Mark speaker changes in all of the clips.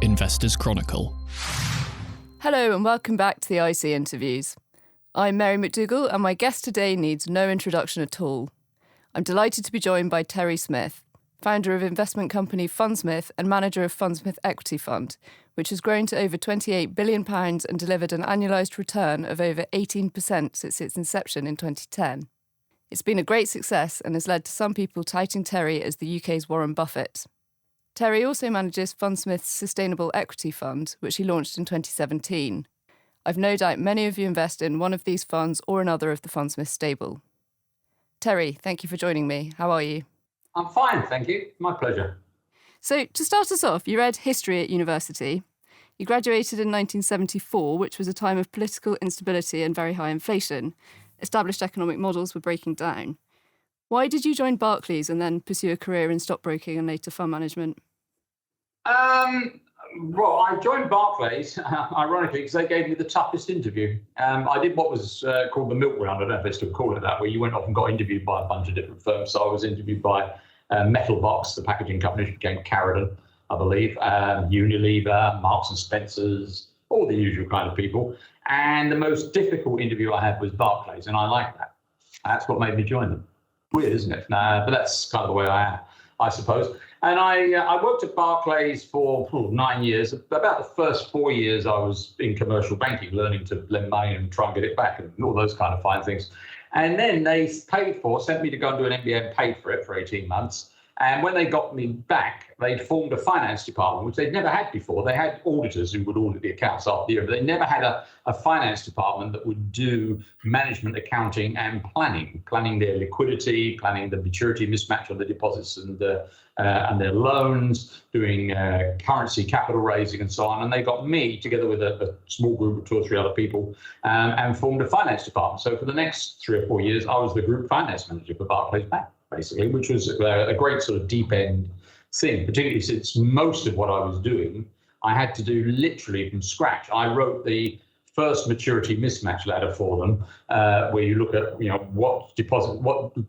Speaker 1: Investors Chronicle.
Speaker 2: Hello and welcome back to the IC Interviews. I'm Mary McDougall and my guest today needs no introduction at all. I'm delighted to be joined by Terry Smith, founder of investment company Fundsmith and manager of Fundsmith Equity Fund, which has grown to over £28 billion and delivered an annualised return of over 18% since its inception in 2010. It's been a great success and has led to some people touting Terry as the UK's Warren Buffett. Terry also manages Fundsmith's Sustainable Equity Fund, which he launched in 2017. I've no doubt many of you invest in one of these funds or another of the Fundsmith stable. Terry, thank you for joining me. How are you?
Speaker 3: I'm fine, thank you. My pleasure.
Speaker 2: So, to start us off, you read history at university. You graduated in 1974, which was a time of political instability and very high inflation. Established economic models were breaking down. Why did you join Barclays and then pursue a career in stockbroking and later fund management?
Speaker 3: Well, I joined Barclays, ironically, because they gave me the toughest interview. I did what was called the milk round. I don't know if they still call it that, where you went off and got interviewed by a bunch of different firms. So I was interviewed by Metalbox, the packaging company, which became Carradine, I believe, Unilever, Marks and Spencer's, all the usual kind of people. And the most difficult interview I had was Barclays, and I liked that. That's what made me join them. Weird, isn't it? But that's kind of the way I am, I suppose. And I worked at Barclays for 9 years. About the first 4 years, I was in commercial banking, learning to lend money and try and get it back and all those kind of fine things. And then they sent me to go and do an MBA and paid for it for 18 months. And when they got me back, they'd formed a finance department, which they'd never had before. They had auditors who would audit the accounts after the year, but they never had a finance department that would do management accounting and planning their liquidity, planning the maturity mismatch on the deposits and their loans, doing currency capital raising and so on. And they got me together with a small group of 2 or 3 other people and formed a finance department. So for the next 3 or 4 years, I was the group finance manager for Barclays Bank, basically, which was a great sort of deep end thing, particularly since most of what I was doing, I had to do literally from scratch. I wrote the first maturity mismatch ladder for them, where you look at, what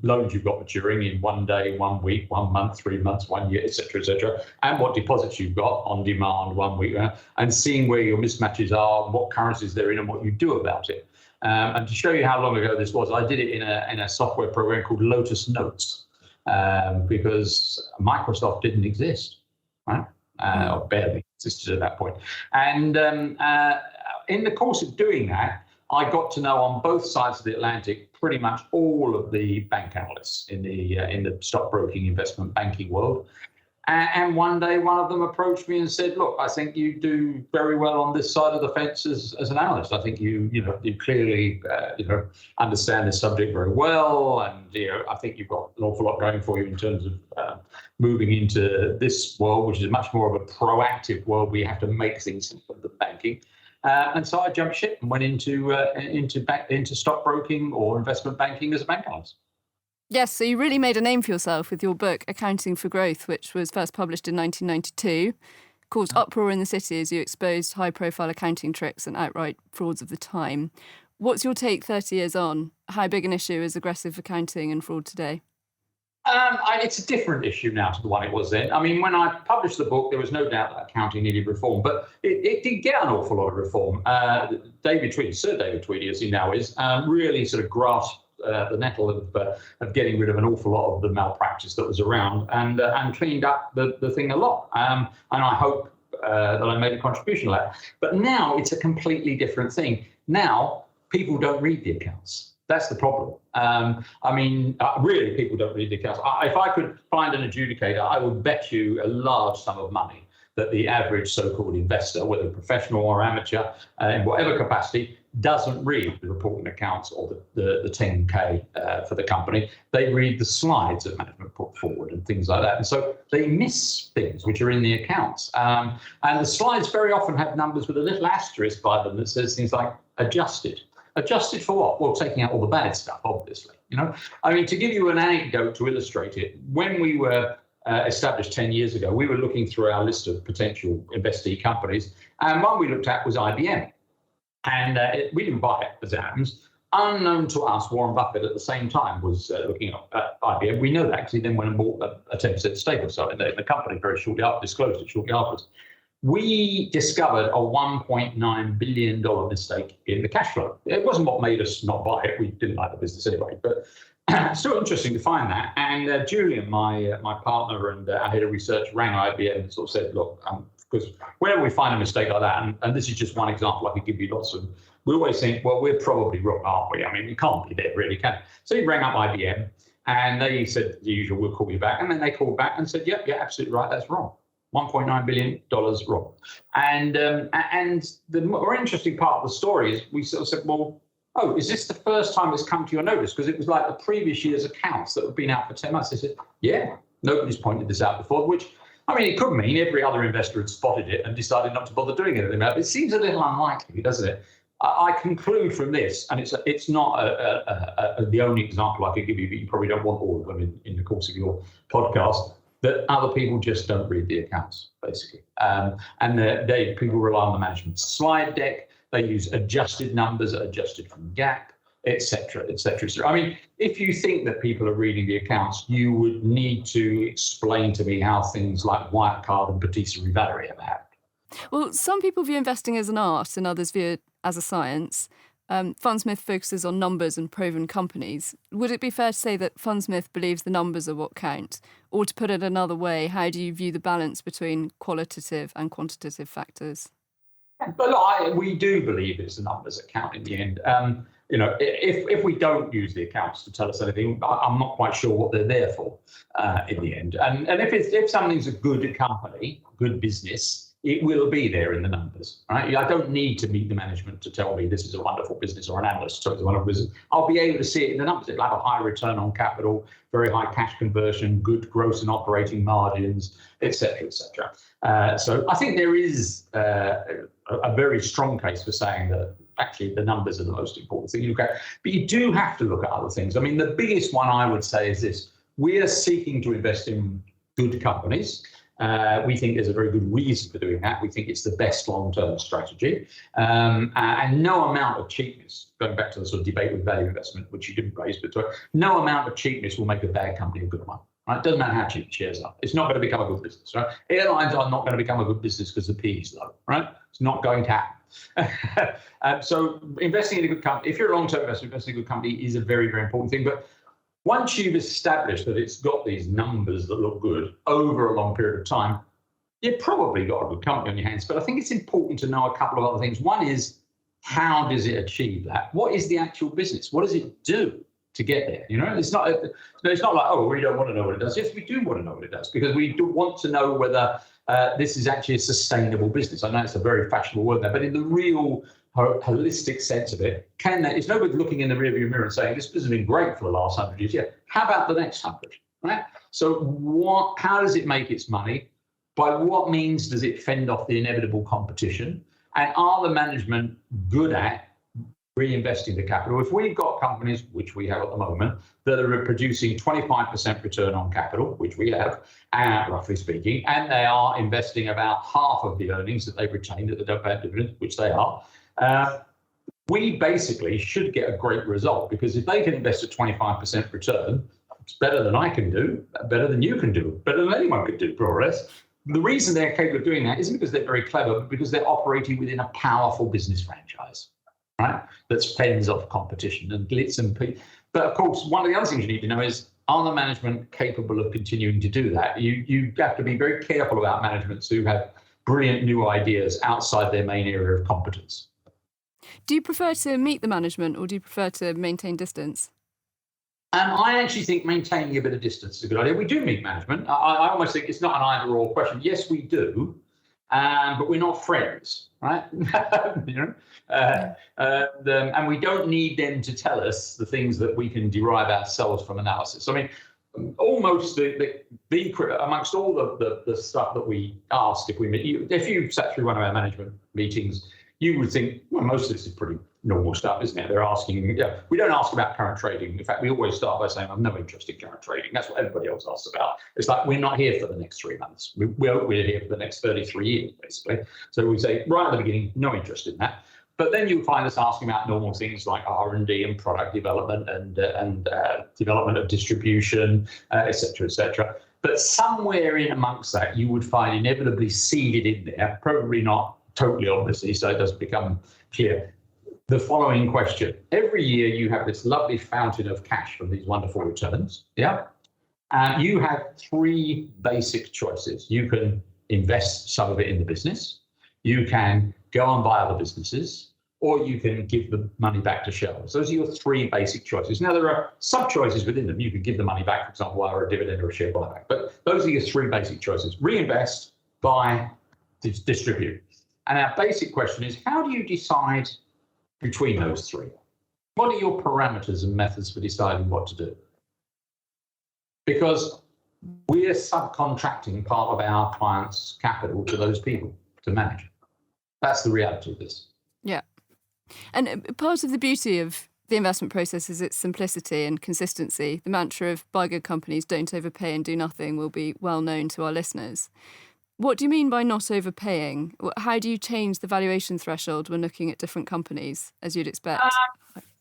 Speaker 3: loans you've got maturing in 1 day, 1 week, 1 month, 3 months, 1 year, et cetera, and what deposits you've got on demand 1 week, and seeing where your mismatches are, what currencies they're in, and what you do about it. And to show you how long ago this was, I did it in a software program called Lotus Notes, because Microsoft didn't exist, right? Or barely existed at that point. And in the course of doing that, I got to know on both sides of the Atlantic pretty much all of the bank analysts in the stockbroking investment banking world. And one day, one of them approached me and said, "Look, I think you do very well on this side of the fence as an analyst. I think you clearly understand this subject very well, and I think you've got an awful lot going for you in terms of moving into this world, which is much more of a proactive world where you have to make things for the banking." And so I jumped ship and went into stockbroking or investment banking as a bank analyst.
Speaker 2: Yes, so you really made a name for yourself with your book, Accounting for Growth, which was first published in 1992. Caused uproar in the city as you exposed high-profile accounting tricks and outright frauds of the time. What's your take 30 years on? How big an issue is aggressive accounting and fraud today?
Speaker 3: It's a different issue now to the one it was then. I mean, when I published the book, there was no doubt that accounting needed reform, but it did get an awful lot of reform. Sir David Tweedy, as he now is, really sort of grasped the nettle of getting rid of an awful lot of the malpractice that was around and cleaned up the thing a lot. And I hope that I made a contribution to that. But now it's a completely different thing. Now people don't read the accounts. That's the problem. Really, people don't read the accounts. If I could find an adjudicator, I would bet you a large sum of money that the average so-called investor, whether professional or amateur, in whatever capacity, doesn't read the report and accounts or the 10K for the company. They read the slides that management put forward and things like that. And so they miss things which are in the accounts. And the slides very often have numbers with a little asterisk by them that says things like adjusted. Adjusted for what? Well, taking out all the bad stuff, obviously. To give you an anecdote to illustrate it, when we were established 10 years ago, we were looking through our list of potential investee companies, and one we looked at was IBM. And we didn't buy it, as it happens. Unknown to us, Warren Buffett at the same time was looking at IBM. We know that because he then went and bought a 10% stake or so in the company very shortly after, disclosed it shortly afterwards. we discovered a $1.9 billion mistake in the cash flow. It wasn't what made us not buy it. We didn't like the business anyway, but it's still interesting to find that. And Julian, my partner and our head of research, rang IBM and sort of said, look, because whenever we find a mistake like that, and this is just one example, I could give you lots of, we always think, well, we're probably wrong, aren't we? I mean, we can't be there, really, can we? So he rang up IBM and they said, the usual, we'll call you back. And then they called back and said, yep, yeah, absolutely right, that's wrong. $1.9 billion wrong. And the more interesting part of the story is we sort of said, well, oh, is this the first time it's come to your notice? Because it was like the previous year's accounts that have been out for 10 months. They said, yeah, nobody's pointed this out before, which, I mean, it could mean every other investor had spotted it and decided not to bother doing anything about it. It seems a little unlikely, doesn't it? I conclude from this, and it's not the only example I could give you, but you probably don't want all of them in the course of your podcast, that other people just don't read the accounts, basically. And people rely on the management slide deck. They use adjusted numbers, adjusted from GAAP, et cetera, et cetera, et cetera. I mean, if you think that people are reading the accounts, you would need to explain to me how things like Wirecard and Patisserie Valerie have happened.
Speaker 2: Well, some people view investing as an art and others view it as a science. Fundsmith focuses on numbers and proven companies. Would it be fair to say that Fundsmith believes the numbers are what count? Or to put it another way, how do you view the balance between qualitative and quantitative factors?
Speaker 3: But we do believe it's the numbers that count in the end. If we don't use the accounts to tell us anything, I'm not quite sure what they're there for in the end. And if something's a good company, good business, it will be there in the numbers, right? I don't need to meet the management to tell me this is a wonderful business or an analyst to tell me it's a wonderful business. I'll be able to see it in the numbers. It'll have a high return on capital, very high cash conversion, good gross and operating margins, et cetera, et cetera. So I think there is a very strong case for saying that actually the numbers are the most important thing you look at. But you do have to look at other things. I mean, the biggest one I would say is this. We are seeking to invest in good companies. We think there's a very good reason for doing that. We think it's the best long-term strategy. And no amount of cheapness, going back to the sort of debate with value investment, which you didn't raise, but no amount of cheapness will make a bad company a good one. Right? It doesn't matter how cheap the shares are. It's not going to become a good business. Right? Airlines are not going to become a good business because the P is low. Right? It's not going to happen. So investing in a good company, if you're a long-term investor, investing in a good company is a very, very important thing. But once you've established that it's got these numbers that look good over a long period of time, you've probably got a good company on your hands. But I think it's important to know a couple of other things. One is, how does it achieve that? What is the actual business? What does it do to get there? You know, it's not like, oh, we don't want to know what it does. Yes, we do want to know what it does, because we do want to know whether this is actually a sustainable business. I know it's a very fashionable word there, but in the real holistic sense of it, it's no good looking in the rearview mirror and saying this business has been great for the last 100 years. Yeah, how about the next 100? Right? So how does it make its money? By what means does it fend off the inevitable competition? And are the management good at reinvesting the capital? If we've got companies, which we have at the moment, that are producing 25% return on capital, which we have, roughly speaking, and they are investing about half of the earnings that they've retained that they don't pay a dividend, which they are, we basically should get a great result, because if they can invest at 25% return, it's better than I can do, better than you can do, better than anyone could do, more or less. The reason they're capable of doing that isn't because they're very clever, but because they're operating within a powerful business franchise, right? That fends off competition and glitz and peak. But of course, one of the other things you need to know is, are the management capable of continuing to do that? You have to be very careful about managements who have brilliant new ideas outside their main area of competence.
Speaker 2: Do you prefer to meet the management, or do you prefer to maintain distance?
Speaker 3: I actually think maintaining a bit of distance is a good idea. We do meet management. I almost think it's not an either-or question. Yes, we do, but we're not friends, right? And we don't need them to tell us the things that we can derive ourselves from analysis. I mean, almost amongst all the stuff that we ask if we meet, if you sat through one of our management meetings, you would think, well, most of this is pretty normal stuff, isn't it? They're asking, we don't ask about current trading. In fact, we always start by saying, I'm no interest in current trading. That's what everybody else asks about. It's like, we're not here for the next 3 months. We're here for the next 33 years, basically. So we say right at the beginning, no interest in that. But then you'll find us asking about normal things like R&D and product development and development of distribution, et cetera, et cetera. But somewhere in amongst that, you would find inevitably seeded in there, probably not totally obviously, so it doesn't become clear, the following question. Every year you have this lovely fountain of cash from these wonderful returns, yeah? And you have three basic choices. You can invest some of it in the business, you can go and buy other businesses, or you can give the money back to shareholders. Those are your three basic choices. Now, there are sub-choices within them. You can give the money back, for example, via a dividend or a share buyback. But those are your three basic choices. Reinvest, buy, distribute. And our basic question is, how do you decide between those three? What are your parameters and methods for deciding what to do? Because we're subcontracting part of our clients' capital to those people to manage. That's the reality of this.
Speaker 2: Yeah. And part of the beauty of the investment process is its simplicity and consistency. The mantra of buy good companies, don't overpay and do nothing will be well known to our listeners. What do you mean by not overpaying? How do you change the valuation threshold when looking at different companies, as you'd expect?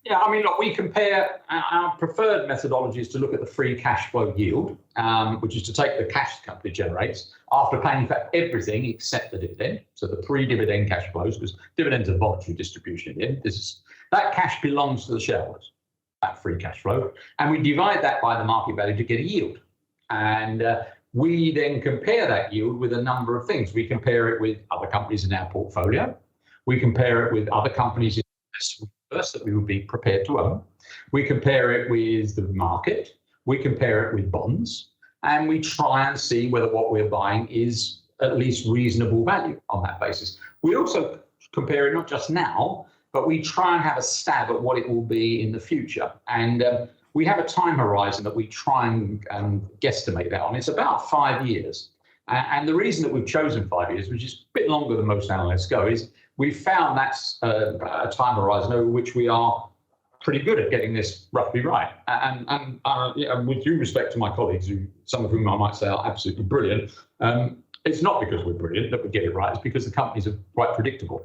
Speaker 3: Yeah, I mean, look, we compare, our preferred methodology is to look at the free cash flow yield, which is to take the cash the company generates after paying for everything except the dividend. So the pre-dividend cash flows, because dividends are voluntary distribution in the end. That cash belongs to the shareholders, that free cash flow. And we divide that by the market value to get a yield. And we then compare that yield with a number of things. We compare it with other companies in our portfolio. We compare it with other companies in that we would be prepared to own. We compare it with the market. We compare it with bonds. And we try and see whether what we're buying is at least reasonable value on that basis. We also compare it not just now, but we try and have a stab at what it will be in the future. And we have a time horizon that we try and guesstimate that on. It's about 5 years. And the reason that we've chosen 5 years, which is a bit longer than most analysts go, is we've found that's a time horizon over which we are pretty good at getting this roughly right. And with due respect to my colleagues, some of whom I might say are absolutely brilliant, it's not because we're brilliant that we get it right. It's because the companies are quite predictable.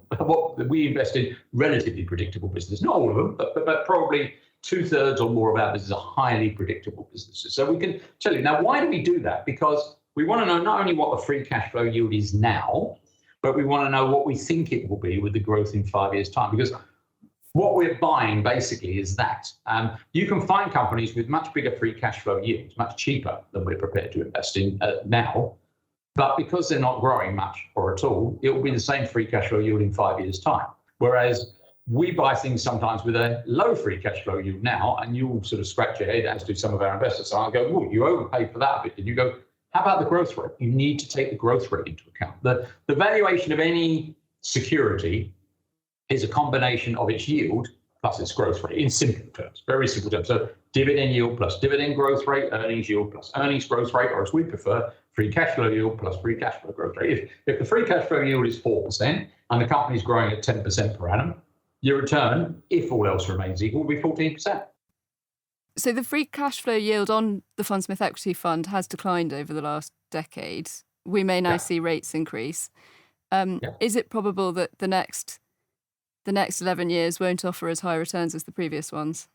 Speaker 3: We invest in relatively predictable business, not all of them, but probably 2/3 or more of our business are highly predictable businesses. So we can tell you. Now, why do we do that? Because we want to know not only what the free cash flow yield is now, but we want to know what we think it will be with the growth in 5 years' time. Because what we're buying basically is that. You can find companies with much bigger free cash flow yields, much cheaper than we're prepared to invest in now. But because they're not growing much or at all, it will be the same free cash flow yield in 5 years' time. Whereas we buy things sometimes with a low free cash flow yield now, and you'll sort of scratch your head, as do some of our investors. So I'll go, oh, you overpaid for that bit. And you go, how about the growth rate? You need to take the growth rate into account. The valuation of any security is a combination of its yield plus its growth rate in simple terms, very simple terms. So dividend yield plus dividend growth rate, earnings yield plus earnings growth rate, or as we prefer, free cash flow yield plus free cash flow growth rate. If the free cash flow yield is 4% and the company's growing at 10% per annum, your return, if all else remains equal, will be 14%.
Speaker 2: So the free cash flow yield on the Fundsmith Equity Fund has declined over the last decade. We may now see rates increase. Is it probable that the next 11 years won't offer as high returns as the previous ones?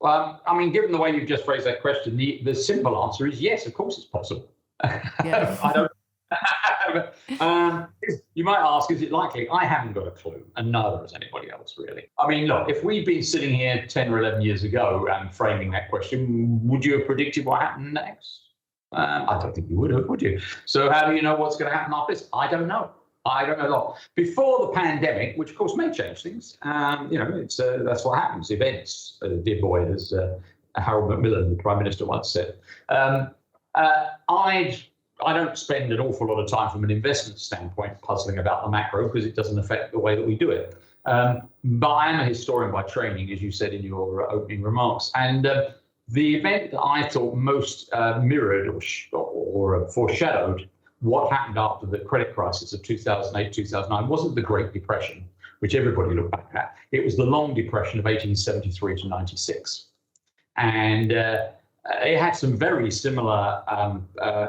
Speaker 3: Well, I mean, given the way you've just phrased that question, the simple answer is yes, of course it's possible.
Speaker 2: Yeah.
Speaker 3: I don't. You might ask, is it likely? I haven't got a clue, and neither has anybody else, really. I mean, look, if we'd been sitting here 10 or 11 years ago and framing that question, would you have predicted what happened next? I don't think you would have, would you? So how do you know what's going to happen after this? I don't know. I don't know a lot. Before the pandemic, which of course may change things, it's that's what happens. Events, dear boy, as Harold Macmillan, the Prime Minister, once said. I don't spend an awful lot of time from an investment standpoint puzzling about the macro because it doesn't affect the way that we do it. But I am a historian by training, as you said in your opening remarks. And the event that I thought most mirrored or foreshadowed what happened after the credit crisis of 2008, 2009 wasn't the Great Depression, which everybody looked back at. It was the long depression of 1873 to 96. And it had some very similar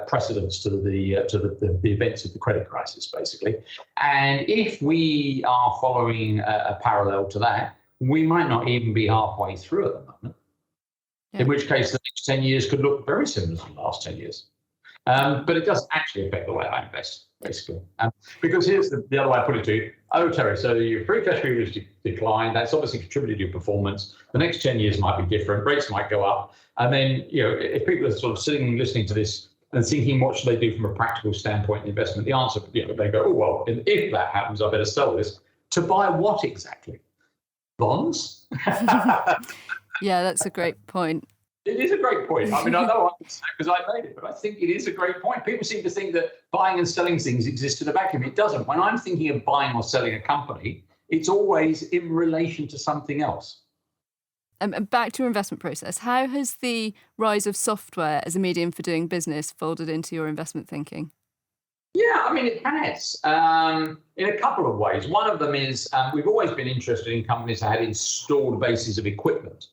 Speaker 3: precedents to the events of the credit crisis, basically. And if we are following a parallel to that, we might not even be halfway through at the moment. Yeah. In which case, the next 10 years could look very similar to the last 10 years. But it doesn't actually affect the way I invest, basically. Because here's the other way I put it to you. Oh, Terry, so your free cash flow has declined. That's obviously contributed to your performance. The next 10 years might be different. Rates might go up. And then, if people are sort of sitting and listening to this and thinking, what should they do from a practical standpoint in investment? The answer, they go, oh, well, if that happens, I better sell this. To buy what exactly? Bonds?
Speaker 2: Yeah, that's a great point.
Speaker 3: It is a great point. I mean, I know I can say because I made it, but I think it is a great point. People seem to think that buying and selling things exist in a vacuum. It doesn't. When I'm thinking of buying or selling a company, it's always in relation to something else.
Speaker 2: And back to your investment process, how has the rise of software as a medium for doing business folded into your investment thinking?
Speaker 3: Yeah, I mean, it has in a couple of ways. One of them is we've always been interested in companies that had installed bases of equipment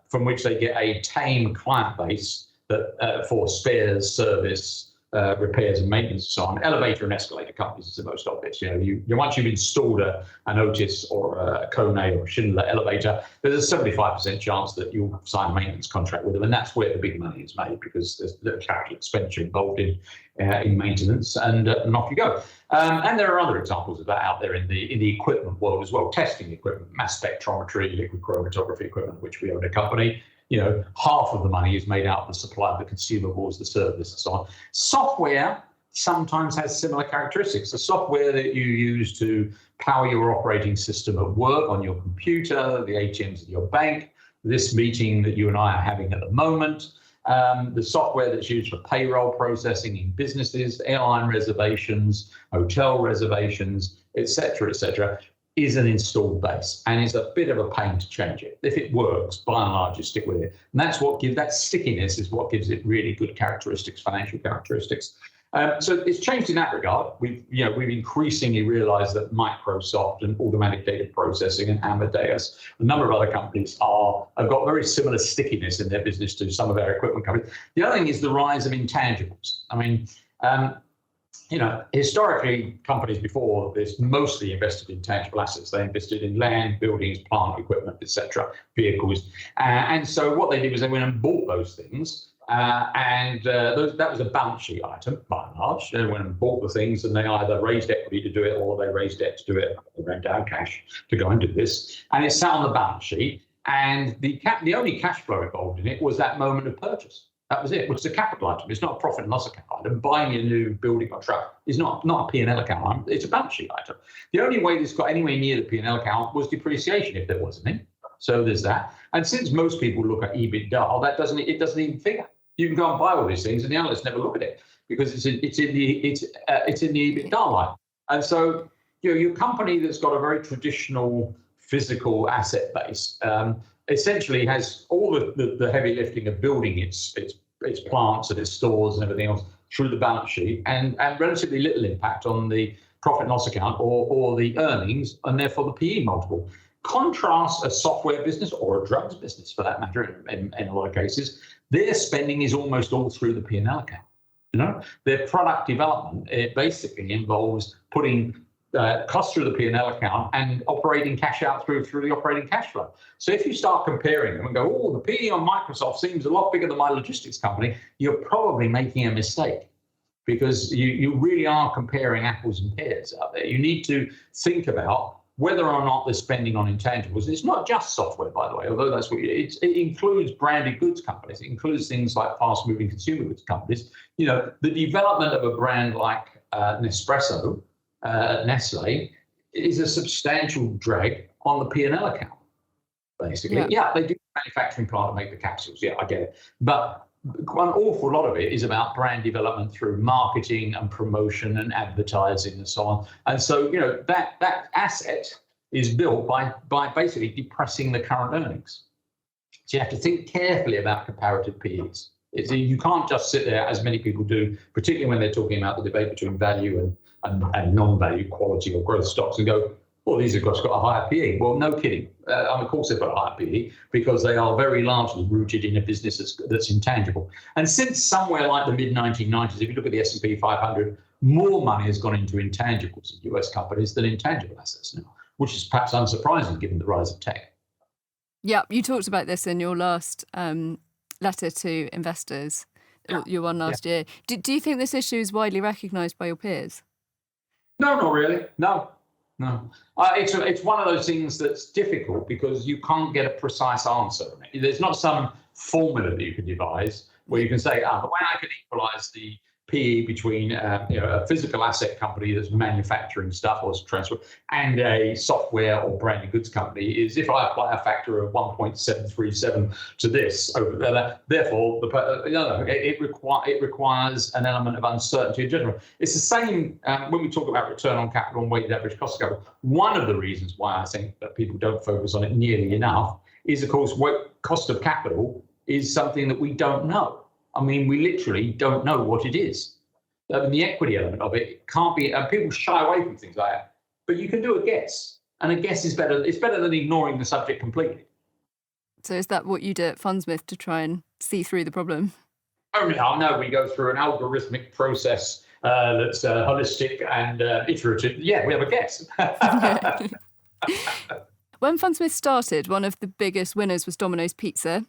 Speaker 3: from which they get a tame client base that for spares, service, repairs and maintenance and so on. Elevator and escalator companies is the most obvious. Once you've installed an Otis or a Kone or a Schindler elevator, there's a 75% chance that you'll sign a maintenance contract with them, and that's where the big money is made because there's little capital expenditure involved in maintenance, and off you go. And there are other examples of that out there in the equipment world as well. Testing equipment, mass spectrometry, liquid chromatography equipment, which we own a company. Half of the money is made out of the supply of the consumables, the service, and so on. Software sometimes has similar characteristics. The software that you use to power your operating system at work on your computer, the ATMs at your bank, this meeting that you and I are having at the moment, the software that's used for payroll processing in businesses, airline reservations, hotel reservations, et cetera, is an installed base, and it's a bit of a pain to change it. If it works, by and large, you stick with it. And that's what gives that stickiness is what gives it really good characteristics, financial characteristics. So it's changed in that regard. We've increasingly realized that Microsoft and automatic data processing and Amadeus, a number of other companies have got very similar stickiness in their business to some of our equipment companies. The other thing is the rise of intangibles. I mean, historically, companies before this mostly invested in tangible assets. They invested in land, buildings, plant, equipment, etc., vehicles. And so what they did was they went and bought those things. That was a balance sheet item, by and large. They went and bought the things, and they either raised equity to do it or they raised debt to do it. They ran down cash to go and do this. And it sat on the balance sheet. And the only cash flow involved in it was that moment of purchase. That was it, which is a capital item. It's not a profit and loss account item. Buying a new building or truck is not a P&L account item. It's a balance sheet item. The only way this got anywhere near the P&L account was depreciation, if there was any. So there's that. And since most people look at EBITDA, it doesn't even figure. You can go and buy all these things, and the analysts never look at it because it's in the EBITDA line. And so your company that's got a very traditional physical asset base essentially has all the heavy lifting of building its plants and its stores and everything else through the balance sheet, and relatively little impact on the profit and loss account or the earnings, and therefore the PE multiple. Contrast a software business or a drugs business, for that matter, in a lot of cases, their spending is almost all through the P&L account. Their product development, it basically involves putting costs through the P&L account and operating cash out through the operating cash flow. So if you start comparing them and go, oh, the PE on Microsoft seems a lot bigger than my logistics company, you're probably making a mistake because you really are comparing apples and pears out there. You need to think about whether or not they're spending on intangibles. It's not just software, by the way, although that's what it includes branded goods companies. It includes things like fast-moving consumer goods companies. The development of a brand like Nespresso, Nestle, is a substantial drag on the P&L account, basically. Yeah, they do manufacturing plant to make the capsules. Yeah, I get it. But an awful lot of it is about brand development through marketing and promotion and advertising and so on. And so, that asset is built by basically depressing the current earnings. So you have to think carefully about comparative PEs. You can't just sit there, as many people do, particularly when they're talking about the debate between value and non-value quality or growth stocks, and go, well, these have got a higher PE. Well, no kidding. Of course, they've got a higher PE because they are very largely rooted in a business that's intangible. And since somewhere like the mid-1990s, if you look at the S&P 500, more money has gone into intangibles in US companies than intangible assets now, which is perhaps unsurprising given the rise of tech.
Speaker 2: Yeah, you talked about this in your last letter to investors. your one last year. Do you think this issue is widely recognised by your peers?
Speaker 3: No, not really. No. It's one of those things that's difficult because you can't get a precise answer. There's not some formula that you can devise where you can say, the way I can equalise the PE between a physical asset company that's manufacturing stuff or transfer and a software or branded goods company is if I apply a factor of 1.737 to this over there. Therefore, it requires an element of uncertainty and judgment. It's the same when we talk about return on capital and weighted average cost of capital. One of the reasons why I think that people don't focus on it nearly enough is, of course, cost of capital is something that we don't know. I mean, we literally don't know what it is. The equity element of it can't be, and people shy away from things like that, but you can do a guess, and a guess is better. It's better than ignoring the subject completely.
Speaker 2: So is that what you do at Fundsmith to try and see through the problem?
Speaker 3: Oh, no, we go through an algorithmic process that's holistic and iterative. Yeah, we have a guess.
Speaker 2: When Fundsmith started, one of the biggest winners was Domino's Pizza,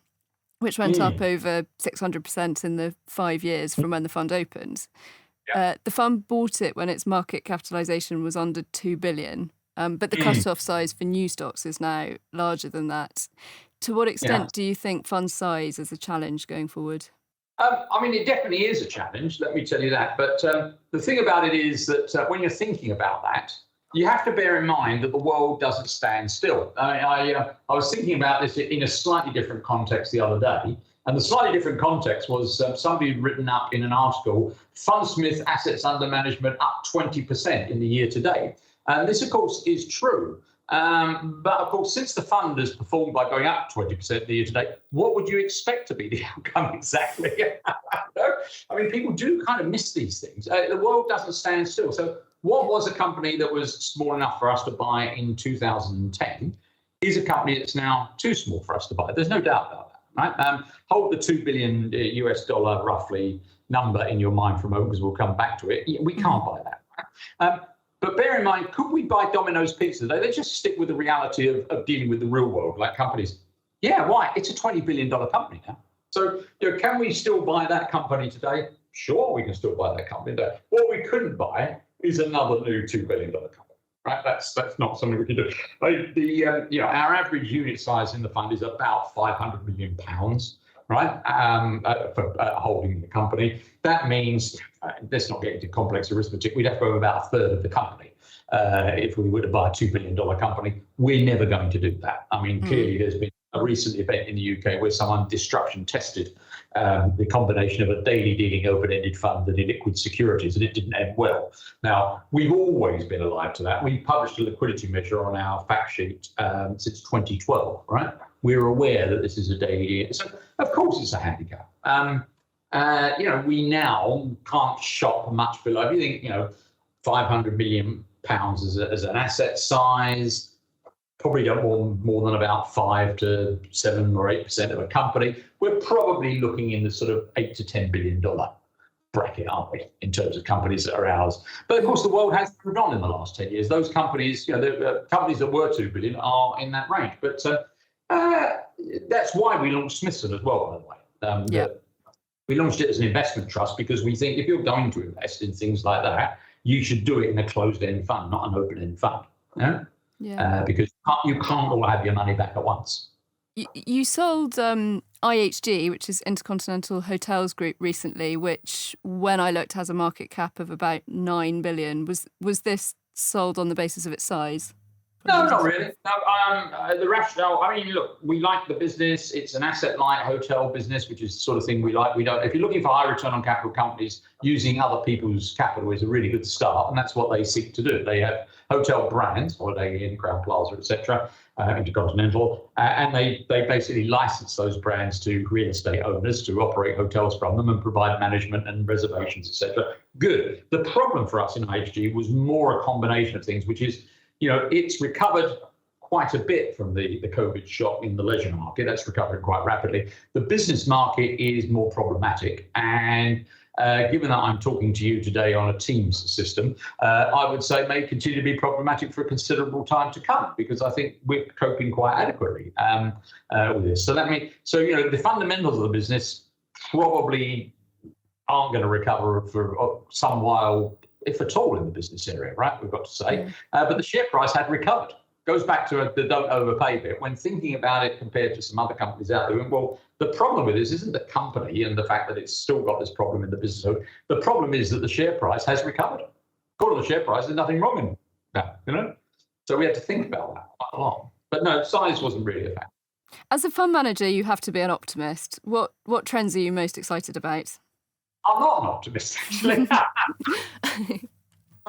Speaker 2: which went up over 600% in the 5 years from when the fund opened. Yeah. The fund bought it when its market capitalisation was under 2 billion, but the cut-off size for new stocks is now larger than that. To what extent do you think fund size is a challenge going forward?
Speaker 3: I mean, it definitely is a challenge, let me tell you that. But the thing about it is that when you're thinking about that, you have to bear in mind that the world doesn't stand still. I was thinking about this in a slightly different context the other day. And the slightly different context was somebody had written up in an article, Fundsmith assets under management up 20% in the year to date. And this, of course, is true. But, of course, since the fund has performed by going up 20% the year to date, what would you expect to be the outcome exactly? I mean, people do kind of miss these things. The world doesn't stand still. So what was a company that was small enough for us to buy in 2010 is a company that's now too small for us to buy. There's no doubt about that, right? Hold the $2 billion US dollar roughly number in your mind for a moment because we'll come back to it. We can't buy that. Right? But bear in mind, could we buy Domino's Pizza? They just stick with the reality of dealing with the real world, like companies. Yeah, why? It's a $20 billion company now. So can we still buy that company today? Sure, we can still buy that company today. What we couldn't buy is another new $2 billion company, right? That's not something we can do. Our average unit size in the fund is about £500 million, right? For holding the company. That means, let's not get into complex arithmetic, we'd have to go about a third of the company if we were to buy a $2 billion company. We're never going to do that. I mean, clearly there's been a recent event in the UK where someone disruption tested the combination of a daily dealing open-ended fund and illiquid securities, and it didn't end well. Now, we've always been alive to that. We published a liquidity measure on our fact sheet since 2012, right? We're aware that this is a daily dealing. So, of course, it's a handicap. We now can't shop much below. If you think, £500 million as an asset size, probably don't want more than about 5 to 7 or 8% of a company. We're probably looking in the sort of $8 to $10 billion bracket, aren't we, in terms of companies that are ours? But of course, the world has moved on in the last 10 years. Those companies, the companies that were 2 billion are in that range. But that's why we launched Smithson as well, by the way. We launched it as an investment trust because we think if you're going to invest in things like that, you should do it in a closed-end fund, not an open-end fund. Because you can't all have your money back at once.
Speaker 2: You sold IHG, which is Intercontinental Hotels Group, recently, which, when I looked, has a market cap of about 9 billion. Was this sold on the basis of its size?
Speaker 3: No, not really. No, the rationale, I mean, look, we like the business. It's an asset-light hotel business, which is the sort of thing we like. We don't. If you're looking for high return on capital companies, using other people's capital is a really good start, and that's what they seek to do. They have hotel brands, Holiday Inn, Crowne Plaza, etc., Intercontinental, and they basically license those brands to real estate owners to operate hotels from them and provide management and reservations, etc. Good. The problem for us in IHG was more a combination of things, which is, it's recovered quite a bit from the COVID shock in the leisure market. That's recovering quite rapidly. The business market is more problematic. And given that I'm talking to you today on a Teams system, I would say may continue to be problematic for a considerable time to come, because I think we're coping quite adequately with this. So the fundamentals of the business probably aren't going to recover for some while, if at all, in the business area, right? We've got to say. But the share price had recovered. Goes back to the don't overpay bit. When thinking about it compared to some other companies out there, well, the problem with this isn't the company and the fact that it's still got this problem in the business. The problem is that the share price has recovered. According to the share price, there's nothing wrong in that, So we had to think about that quite a lot. But no, size wasn't really a factor.
Speaker 2: As a fund manager, you have to be an optimist. What trends are you most excited about?
Speaker 3: I'm not an optimist, actually.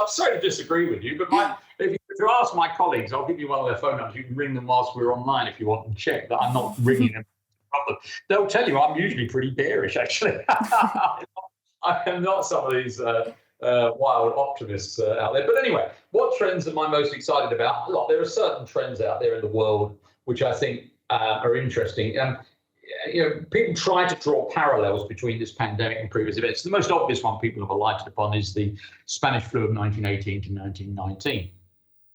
Speaker 3: I'm sorry to disagree with you, but if you ask my colleagues, I'll give you one of their phone numbers. You can ring them whilst we're online if you want and check that I'm not ringing them. They'll tell you I'm usually pretty bearish, actually. I am not some of these wild optimists out there. But anyway, what trends am I most excited about? Look, there are certain trends out there in the world which I think are interesting. People try to draw parallels between this pandemic and previous events. The most obvious one people have alighted upon is the Spanish flu of 1918 to 1919.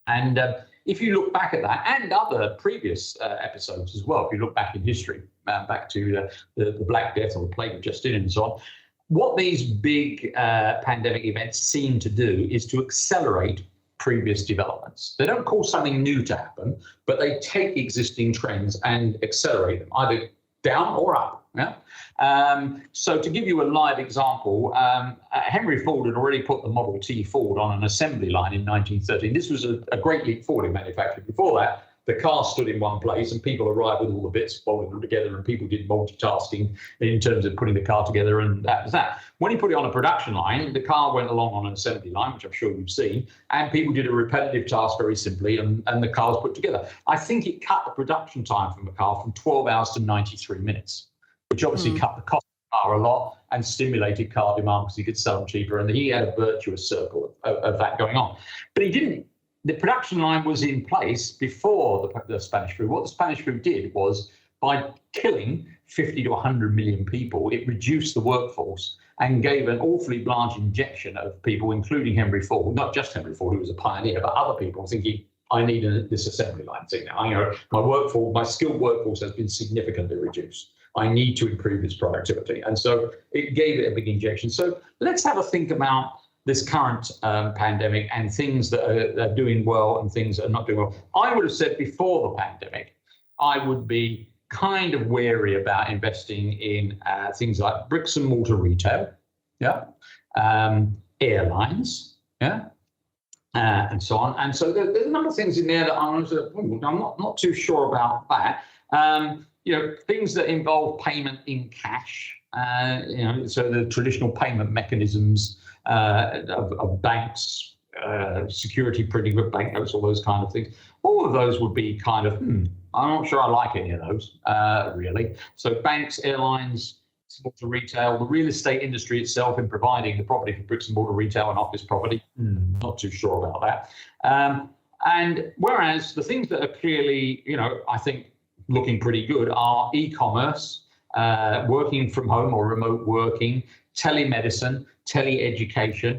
Speaker 3: And if you look back at that and other previous episodes as well, if you look back in history, back to the Black Death or the Plague of Justinian and so on, what these big pandemic events seem to do is to accelerate previous developments. They don't cause something new to happen, but they take existing trends and accelerate them, either down or up. So to give you a live example, Henry Ford had already put the Model T Ford on an assembly line in 1913. This was a great leap forward in manufacturing. Before that, the car stood in one place and people arrived with all the bits, bolted them together, and people did multitasking in terms of putting the car together, and that was that. When he put it on a production line, the car went along on an assembly line, which I'm sure you've seen, and people did a repetitive task very simply, and the car was put together. I think it cut the production time from the car from 12 hours to 93 minutes, which obviously cut the cost of the car a lot and stimulated car demand because he could sell them cheaper, and he had a virtuous circle of that going on. But he didn't. The production line was in place before the Spanish flu. What the Spanish flu did was, by killing 50 to 100 million people, it reduced the workforce and gave an awfully large injection of people, including Henry Ford, not just Henry Ford, who was a pioneer, but other people thinking, I need this assembly line thing now. My skilled workforce has been significantly reduced. I need to improve its productivity. And so it gave it a big injection. So let's have a think about this current pandemic and things that are doing well and things that are not doing well. I would have said before the pandemic, I would be kind of wary about investing in things like bricks and mortar retail, airlines, and so on. And so there's a number of things in there that I'm not too sure about that. Things that involve payment in cash, so the traditional payment mechanisms of banks, security printing of banknotes, all those kind of things. All of those would be kind of, I'm not sure I like any of those, really. So banks, airlines, mortar retail, the real estate industry itself in providing the property for bricks and mortar retail and office property, not too sure about that. And whereas the things that are clearly, I think looking pretty good are e-commerce, working from home or remote working, telemedicine, tele-education,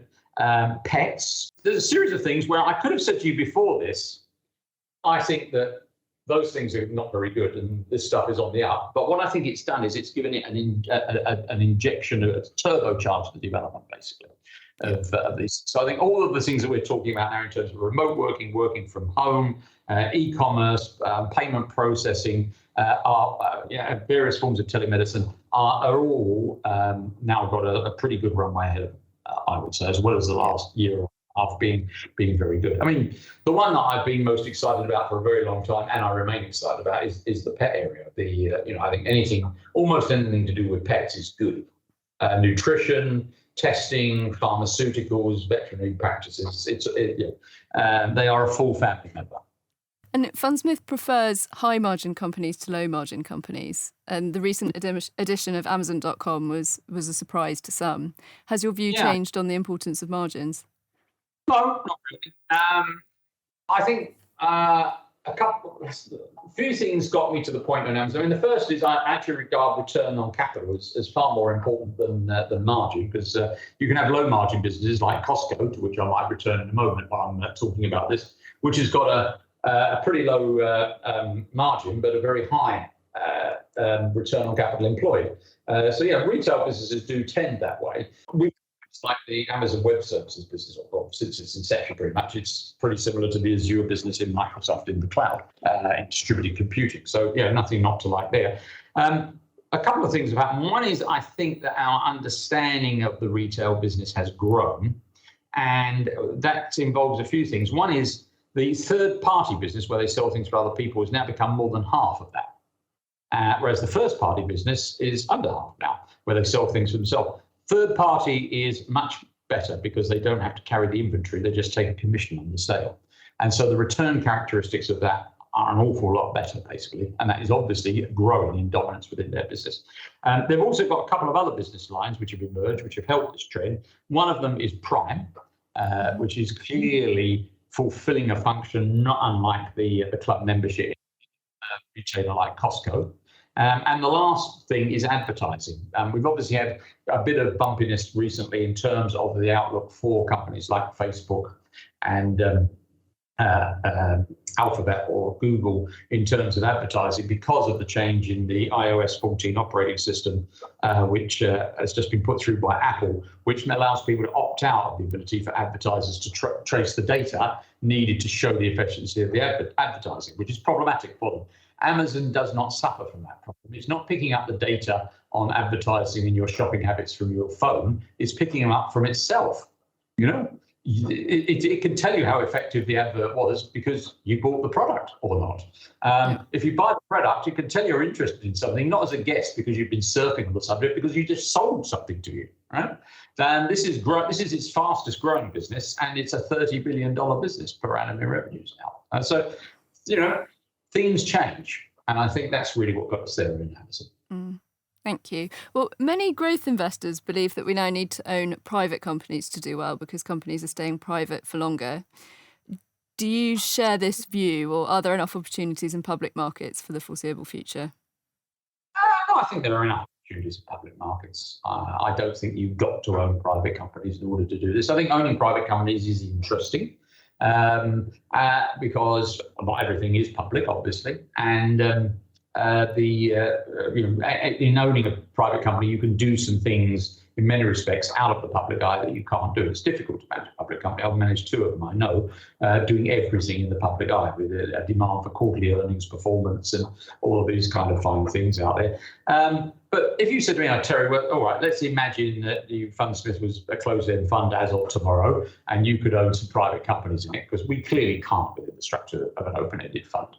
Speaker 3: pets. There's a series of things where I could have said to you before this, I think that those things are not very good and this stuff is on the up. But what I think it's done is it's given it an injection, a turbocharge the development, basically, of these. So I think all of the things that we're talking about now in terms of remote working, working from home, e-commerce, payment processing, various forms of telemedicine are all now got a pretty good runway ahead of them, I would say, as well as the last year or half being very good. I mean, the one that I've been most excited about for a very long time, and I remain excited about, is the pet area. I think almost anything to do with pets is good. Nutrition, testing, pharmaceuticals, veterinary practices. They are a full family member.
Speaker 2: And Fundsmith prefers high-margin companies to low-margin companies. And the recent edition of Amazon.com was a surprise to some. Has your view changed on the importance of margins?
Speaker 3: No, not really. I think a few things got me to the point on Amazon. I mean, the first is I actually regard return on capital as far more important than margin, because you can have low-margin businesses like Costco, to which I might return in a moment while I'm talking about this, which has got a pretty low margin, but a very high return on capital employed. Retail businesses do tend that way. It's like the Amazon Web Services business, or since its inception, pretty much, it's pretty similar to the Azure business in Microsoft in the cloud, in distributed computing. So, nothing not to like there. A couple of things about one is I think that our understanding of the retail business has grown, and that involves a few things. One is the third-party business, where they sell things for other people, has now become more than half of that. Whereas the first-party business is under half now, where they sell things for themselves. Third party is much better because they don't have to carry the inventory. They just take a commission on the sale. And so the return characteristics of that are an awful lot better, basically. And that is obviously growing in dominance within their business. They've also got a couple of other business lines which have emerged, which have helped this trend. One of them is Prime, which is clearly fulfilling a function not unlike the club membership retailer like Costco. And the last thing is advertising. We've obviously had a bit of bumpiness recently in terms of the outlook for companies like Facebook and Alphabet or Google in terms of advertising because of the change in the iOS 14 operating system, which has just been put through by Apple, which allows people to opt out of the ability for advertisers to trace the data needed to show the efficiency of the advertising, which is problematic for them. Amazon does not suffer from that problem. It's not picking up the data on advertising and your shopping habits from your phone. It's picking them up from itself. It can tell you how effective the advert was because you bought the product or not. If you buy the product, it can tell you're interested in something, not as a guest because you've been surfing on the subject, because you just sold something to you, right? And this is its fastest growing business, and it's a $30 billion business per annum in revenues now. Things change, and I think that's really what got us there in Amazon.
Speaker 2: Thank you. Well, many growth investors believe that we now need to own private companies to do well because companies are staying private for longer. Do you share this view, or are there enough opportunities in public markets for the foreseeable future?
Speaker 3: No, I think there are enough opportunities in public markets. I don't think you've got to own private companies in order to do this. I think owning private companies is interesting. Because not everything is public, obviously, and in owning a private company, you can do some things in many respects out of the public eye that you can't do. It's difficult to manage a public company. I've managed two of them, I know, doing everything in the public eye with a demand for quarterly earnings performance and all of these kind of fine things out there. But if you said to me, Terry, well, all right, let's imagine that the Fundsmith was a closed-end fund as of tomorrow, and you could own some private companies in it, because we clearly can't within the structure of an open-ended fund.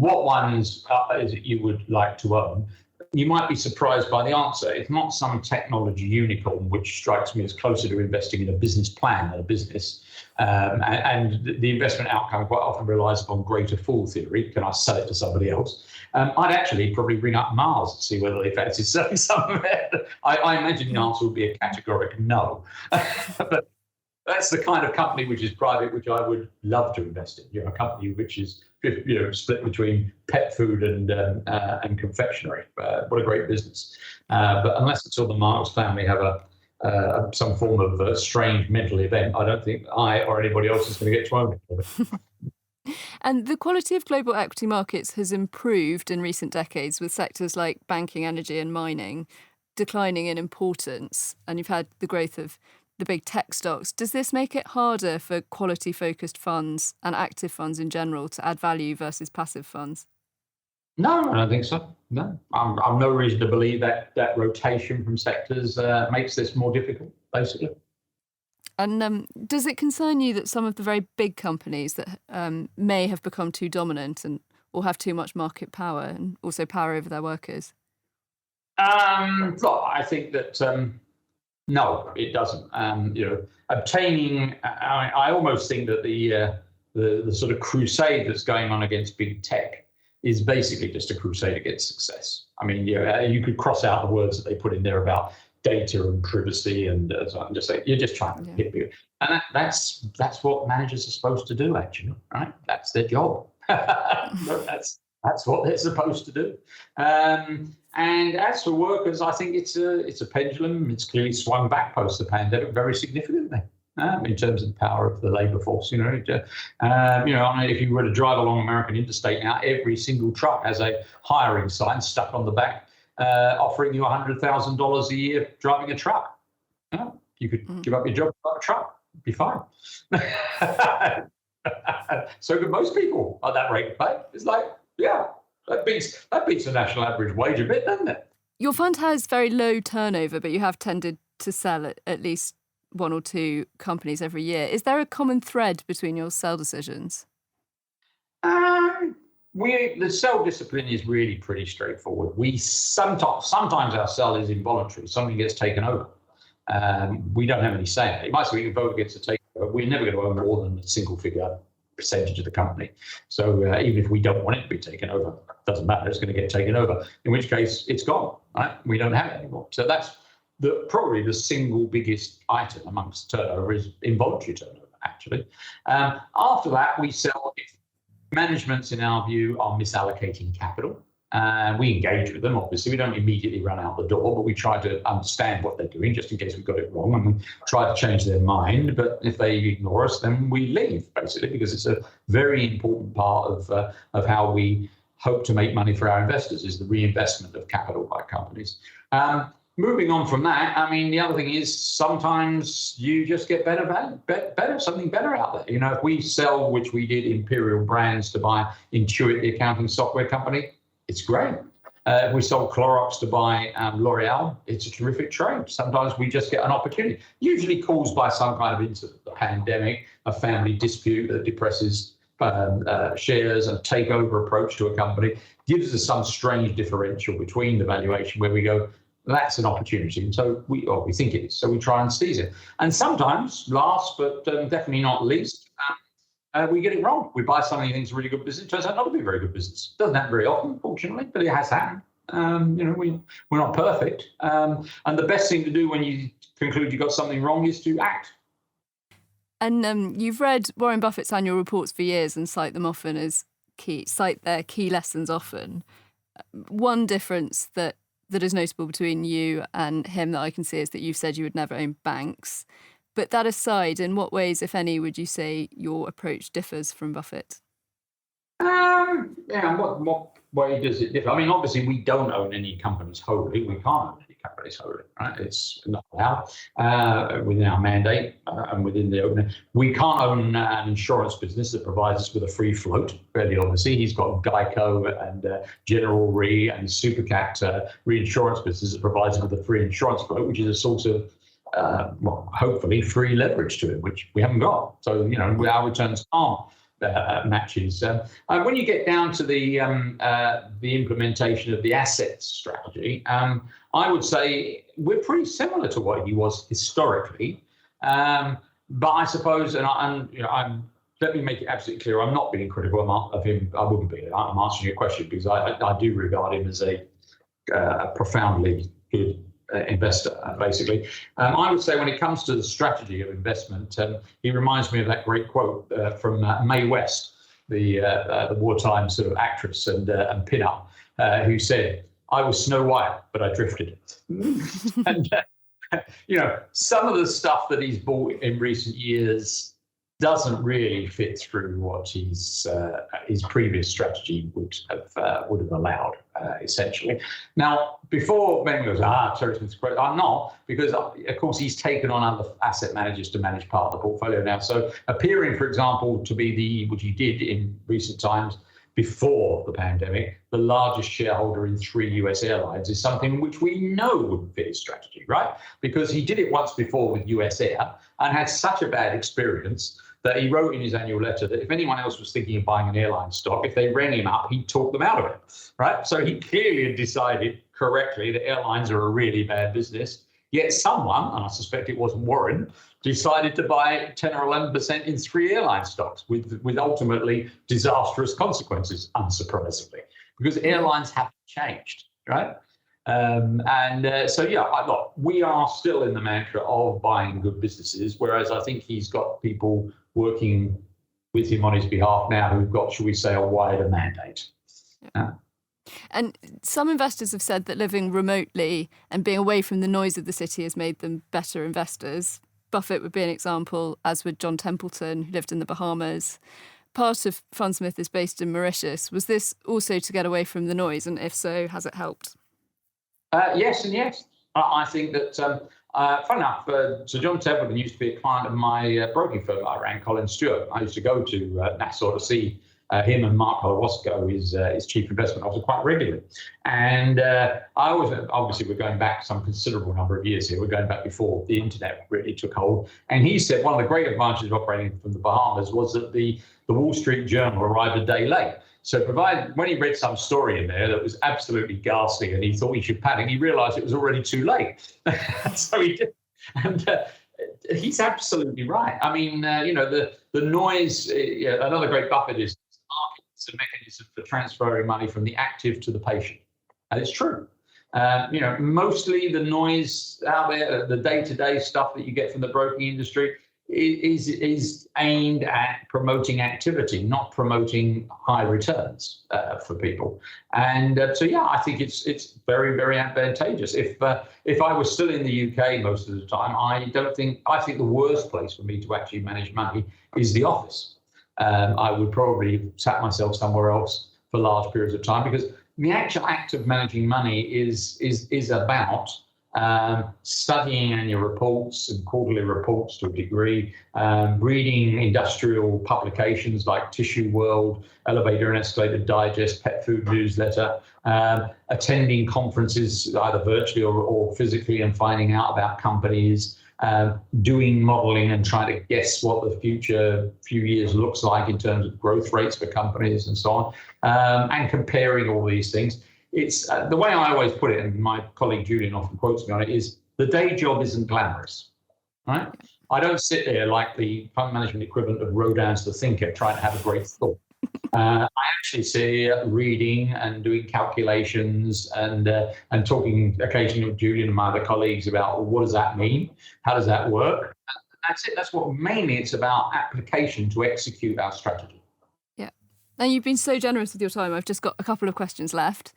Speaker 3: What ones is it you would like to own? You might be surprised by the answer. It's not some technology unicorn, which strikes me as closer to investing in a business plan than a business. And the investment outcome quite often relies upon greater fool theory. Can I sell it to somebody else? I'd actually probably ring up Mars and see whether they fancy selling somewhere. I imagine the answer would be a categoric no. But that's the kind of company which is private, which I would love to invest in. A company which is split between pet food and confectionery. What a great business! But unless it's all the Marx family have some form of strange mental event, I don't think I or anybody else is going to get to own it.
Speaker 2: And the quality of global equity markets has improved in recent decades, with sectors like banking, energy and mining declining in importance. And you've had the growth of the big tech stocks. Does this make it harder for quality-focused funds and active funds in general to add value versus passive funds?
Speaker 3: No, I don't think so. No, I've no reason to believe that rotation from sectors makes this more difficult, basically.
Speaker 2: And does it concern you that some of the very big companies that may have become too dominant or have too much market power and also power over their workers?
Speaker 3: Look, I think that no, it doesn't. Obtaining. I almost think that the sort of crusade that's going on against big tech is basically just a crusade against success. I mean, you could cross out the words that they put in there about data and privacy and just say you're just trying to hit people. And that's what managers are supposed to do, actually, right? That's their job. That's what they're supposed to do. And as for workers, I think it's a pendulum. It's clearly swung back post the pandemic very significantly in terms of the power of the labour force. If you were to drive along American Interstate now, every single truck has a hiring sign stuck on the back. offering you $100,000 a year driving a truck. Yeah, you could give up your job, drive a truck, be fine. So could most people at that rate of pay. It's like, yeah, that beats the national average wage a bit, doesn't it?
Speaker 2: Your fund has very low turnover, but you have tended to sell at least one or two companies every year. Is there a common thread between your sell decisions?
Speaker 3: The sell discipline is really pretty straightforward. We sometimes our sell is involuntary. Something gets taken over. We don't have any say in it. It might say we can vote against a takeover. We're never going to own more than a single figure percentage of the company. So even if we don't want it to be taken over, it doesn't matter. It's going to get taken over. In which case, it's gone. Right? We don't have it anymore. So that's probably the single biggest item amongst turnover is involuntary turnover, actually. After that, we sell if managements, in our view, are misallocating capital. We engage with them, obviously. We don't immediately run out the door, but we try to understand what they're doing just in case we've got it wrong, and we try to change their mind. But if they ignore us, then we leave, basically, because it's a very important part of how we hope to make money for our investors is the reinvestment of capital by companies. Moving on from that, I mean, the other thing is sometimes you just get something better out there. You know, if we sell, which we did, Imperial Brands to buy Intuit, the accounting software company, it's great. If we sold Clorox to buy L'Oreal, it's a terrific trade. Sometimes we just get an opportunity, usually caused by some kind of incident, a pandemic, a family dispute that depresses shares, a takeover approach to a company, gives us some strange differential between the valuation where we go, that's an opportunity. And so we think it is. So we try and seize it. And sometimes, last but definitely not least, we get it wrong. We buy something we think is a really good business. It turns out not to be a very good business. Doesn't happen very often, fortunately, but it has happened. We're not perfect. And the best thing to do when you conclude you got something wrong is to act.
Speaker 2: And you've read Warren Buffett's annual reports for years and cite their key lessons often. One difference that is notable between you and him that I can see is that you've said you would never own banks. But that aside, in what ways, if any, would you say your approach differs from Buffett?
Speaker 3: What way does it differ? I mean, obviously, we don't own any companies wholly. We can't own any companies wholly, right? It's not allowed within our mandate and within the opening. We can't own an insurance business that provides us with a free float. Fairly obviously, he's got Geico and General Re and Supercat reinsurance business that provides us with a free insurance float, which is a source of hopefully free leverage to it, which we haven't got. So, our returns aren't matches. When you get down to the implementation of the assets strategy, I would say we're pretty similar to what he was historically. But I suppose, let me make it absolutely clear, I'm not being critical of him. I wouldn't be. I'm answering your question because I do regard him as a profoundly good investor, basically. I would say when it comes to the strategy of investment, he reminds me of that great quote from Mae West, the wartime sort of actress and pin-up, who said, "I was Snow White, but I drifted." And some of the stuff that he's bought in recent years doesn't really fit through what his previous strategy would have allowed, essentially. Now, before Ben goes, Terry Smith's great, I'm not, because of course he's taken on other asset managers to manage part of the portfolio now. So appearing, for example, to be which he did in recent times before the pandemic, the largest shareholder in 3 US airlines is something which we know wouldn't fit his strategy, right? Because he did it once before with US Air and had such a bad experience that he wrote in his annual letter that if anyone else was thinking of buying an airline stock, if they rang him up, he'd talk them out of it, right? So he clearly had decided correctly that airlines are a really bad business. Yet someone, and I suspect it wasn't Warren, decided to buy 10 or 11% in 3 airline stocks with ultimately disastrous consequences, unsurprisingly, because airlines haven't changed, right? We are still in the mantra of buying good businesses, whereas I think he's got people working with him on his behalf now who've got, shall we say, a wider mandate.
Speaker 2: And some investors have said that living remotely and being away from the noise of the city has made them better investors. Buffett would be an example, as would John Templeton, who lived in the Bahamas. Part of Fundsmith is based in Mauritius. Was this also to get away from the noise? And if so, has it helped?
Speaker 3: Yes and yes. I think that, fun enough, Sir John Templeton used to be a client of my broking firm I ran, Colin Stewart. I used to go to Nassau to see him and Mark Holowosco, his chief investment officer, quite regularly. And I always, obviously, we're going back some considerable number of years here. We're going back before the internet really took hold. And he said one of the great advantages of operating from the Bahamas was that the Wall Street Journal arrived a day late. So provided when he read some story in there that was absolutely ghastly and he thought he should panic, he realized it was already too late. So he did. And he's absolutely right. I mean, the noise, another great Buffett is markets a mechanism for transferring money from the active to the patient. And it's true. Mostly the noise out there, the day-to-day stuff that you get from the broking industry is aimed at promoting activity, not promoting high returns for people. And I think it's very, very advantageous. If I was still in the UK most of the time, I think the worst place for me to actually manage money is the office. I would probably sat myself somewhere else for large periods of time, because the actual act of managing money is about studying annual reports and quarterly reports to a degree, reading industrial publications like Tissue World, Elevator and Escalator Digest, Pet Food Newsletter, attending conferences either virtually or physically and finding out about companies, doing modeling and trying to guess what the future few years looks like in terms of growth rates for companies and so on, and comparing all these things. It's the way I always put it, and my colleague Julian often quotes me on it, is the day job isn't glamorous, right? I don't sit there like the fund management equivalent of Rodin's The Thinker trying to have a great thought. I actually sit here reading and doing calculations and talking occasionally with Julian and my other colleagues about, well, what does that mean? How does that work? And that's it. That's what mainly it's about, application to execute our strategy.
Speaker 2: Yeah. And you've been so generous with your time. I've just got a couple of questions left.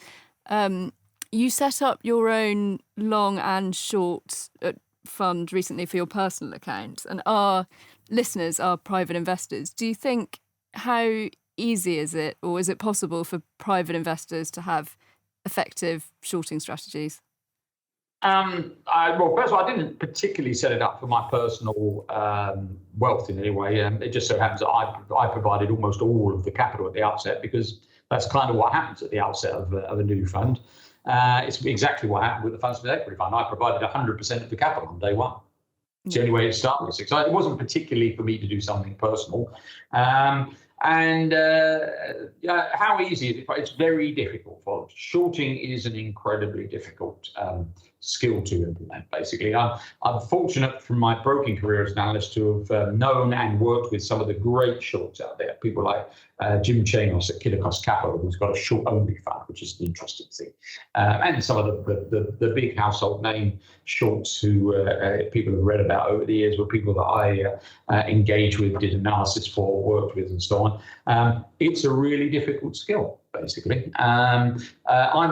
Speaker 2: You set up your own long and short fund recently for your personal account, and our listeners are private investors. Do you think, how easy is it, or is it possible for private investors to have effective shorting strategies?
Speaker 3: Well, first of all, I didn't particularly set it up for my personal wealth in any way. It just so happens that I provided almost all of the capital at the outset, because that's kind of what happens at the outset of a new fund. It's exactly what happened with the Fundsmith Equity Fund. I provided 100% of the capital on day one. It's the only way it started. So it wasn't particularly for me to do something personal. How easy is it? It's very difficult. Shorting is an incredibly difficult skill to implement, basically. I'm fortunate from my broking career as an analyst to have known and worked with some of the great shorts out there, people like Jim Chanos at Kiddercost Capital, who's got a short-only fund, which is an interesting thing, and some of the big household name shorts who people have read about over the years were people that I engaged with, did analysis for, worked with, and so on. It's a really difficult skill, basically. I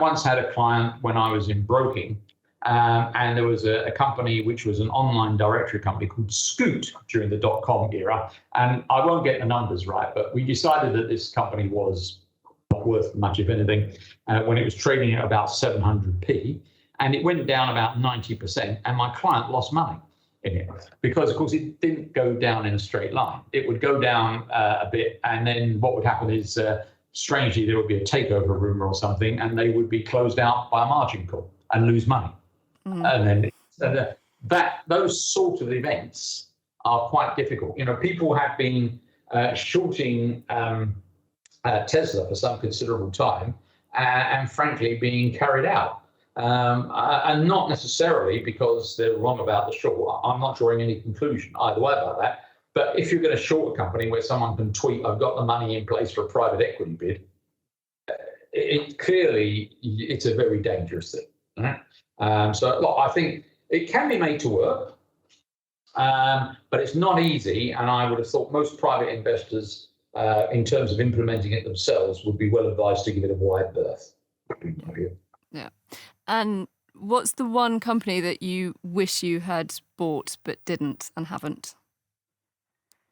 Speaker 3: once had a client when I was in broking, and there was a company which was an online directory company called Scoot during the .com era. And I won't get the numbers right, but we decided that this company was not worth much, if anything, when it was trading at about 700p. And it went down about 90%, and my client lost money in it because, of course, it didn't go down in a straight line. It would go down a bit, and then what would happen is, strangely, there would be a takeover rumor or something, and they would be closed out by a margin call and lose money. And then those sort of events are quite difficult. People have been shorting Tesla for some considerable time, and frankly being carried out. And not necessarily because they're wrong about the short. I'm not drawing any conclusion either way about that. But if you're going to short a company where someone can tweet, "I've got the money in place for a private equity bid," it's a very dangerous thing. Right? So look, I think it can be made to work, but it's not easy. And I would have thought most private investors, in terms of implementing it themselves, would be well advised to give it a wide berth.
Speaker 2: Yeah. And what's the one company that you wish you had bought but didn't and haven't?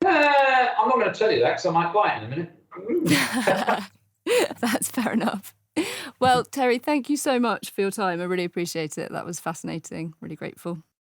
Speaker 3: I'm not going to tell you that because I might buy it in a minute.
Speaker 2: That's fair enough. Well, Terry, thank you so much for your time. I really appreciate it. That was fascinating. Really grateful.